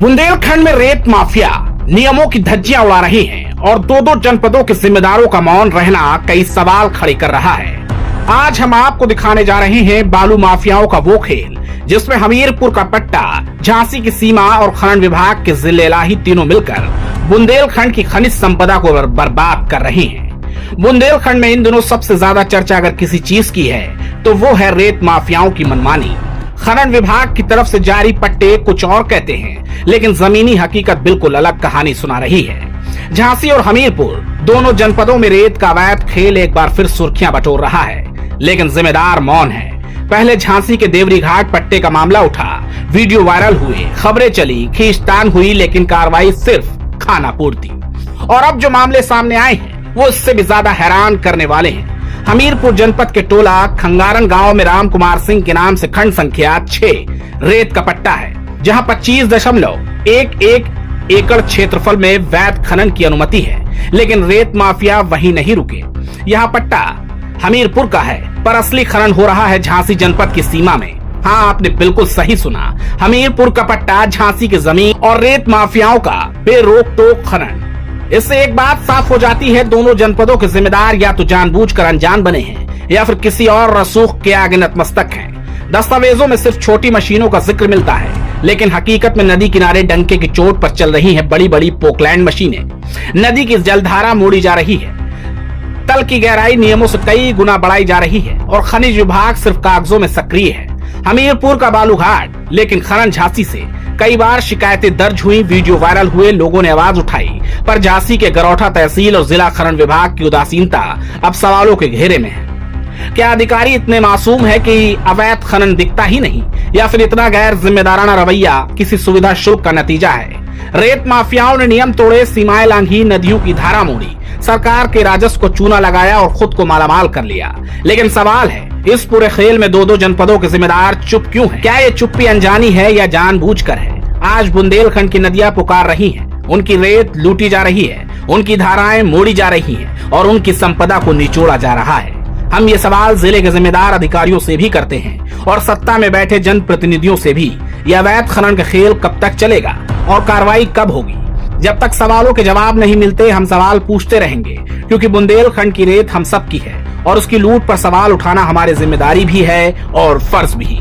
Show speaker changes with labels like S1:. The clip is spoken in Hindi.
S1: बुंदेलखंड में रेत माफिया नियमों की धज्जियां उड़ा रही हैं और दो जनपदों के जिम्मेदारों का मौन रहना कई सवाल खड़े कर रहा है। आज हम आपको दिखाने जा रहे हैं बालू माफियाओं का वो खेल जिसमें हमीरपुर का पट्टा, झांसी की सीमा और खनन विभाग के जिले इलाही तीनों मिलकर बुंदेलखंड की खनिज संपदा को बर्बाद कर रही हैं। बुंदेलखंड में इन दिनों सबसे ज्यादा चर्चा अगर किसी चीज की है तो वो है रेत माफियाओं की मनमानी। खनन विभाग की तरफ से जारी पट्टे कुछ और कहते हैं, लेकिन जमीनी हकीकत बिल्कुल अलग कहानी सुना रही है। झांसी और हमीरपुर दोनों जनपदों में रेत का अवैध खेल एक बार फिर सुर्खियां बटोर रहा है, लेकिन जिम्मेदार मौन है। पहले झांसी के देवरी घाट पट्टे का मामला उठा, वीडियो वायरल हुए, खबरें चली, खींचतान हुई, लेकिन कार्रवाई सिर्फ खाना पूर्ति। और अब जो मामले सामने आए हैं वो इससे भी ज्यादा हैरान करने वाले हैं। हमीरपुर जनपद के टोला खंगारन गांव में राम कुमार सिंह के नाम से खंड संख्या 6 रेत का पट्टा है, जहां 25.11 एकड़ क्षेत्रफल में वैध खनन की अनुमति है। लेकिन रेत माफिया वहीं नहीं रुके। यह पट्टा हमीरपुर का है, पर असली खनन हो रहा है झांसी जनपद की सीमा में। हाँ, आपने बिल्कुल सही सुना, हमीरपुर का पट्टा झांसी की जमीन और रेत माफियाओं का बेरोक टोक खनन। इससे एक बात साफ हो जाती है, दोनों जनपदों के जिम्मेदार या तो जानबूझकर अनजान बने हैं या फिर किसी और रसूख के आगे नतमस्तक हैं। दस्तावेजों में सिर्फ छोटी मशीनों का जिक्र मिलता है, लेकिन हकीकत में नदी किनारे डंके की चोट पर चल रही हैं बड़ी बड़ी पोकलैंड मशीनें। नदी की जलधारा मोड़ी जा रही है, तल की गहराई नियमों से कई गुना बढ़ाई जा रही है और खनिज विभाग सिर्फ कागजों में सक्रिय है। हमीरपुर का बालू घाट, लेकिन खनन झांसी से। कई बार शिकायतें दर्ज हुई, वीडियो वायरल हुए, लोगों ने आवाज उठाई, पर झांसी के गरौठा तहसील और जिला खनन विभाग की उदासीनता अब सवालों के घेरे में है। क्या अधिकारी इतने मासूम है कि अवैध खनन दिखता ही नहीं, या फिर इतना गैर जिम्मेदाराना रवैया किसी सुविधा शुल्क का नतीजा है? रेत माफियाओं ने नियम तोड़े, सीमाएं लांघी, नदियों की धारा मोड़ी, सरकार के राजस्व को चूना लगाया और खुद को मालामाल कर लिया। लेकिन सवाल है, इस पूरे खेल में दो जनपदों के जिम्मेदार चुप क्यों हैं? क्या ये चुप्पी अनजानी है या जानबूझकर है? आज बुंदेलखंड की नदियां पुकार रही हैं, उनकी रेत लूटी जा रही है, उनकी धाराएं मोड़ी जा रही हैं और उनकी संपदा को निचोड़ा जा रहा है। हम ये सवाल जिले के जिम्मेदार अधिकारियों से भी करते हैं और सत्ता में बैठे जनप्रतिनिधियों से भी। यह अवैध खनन का खेल कब तक चलेगा और कार्रवाई कब होगी? जब तक सवालों के जवाब नहीं मिलते हम सवाल पूछते रहेंगे, क्योंकि बुंदेलखंड की रेत हम सब की है और उसकी लूट पर सवाल उठाना हमारी जिम्मेदारी भी है और फर्ज भी।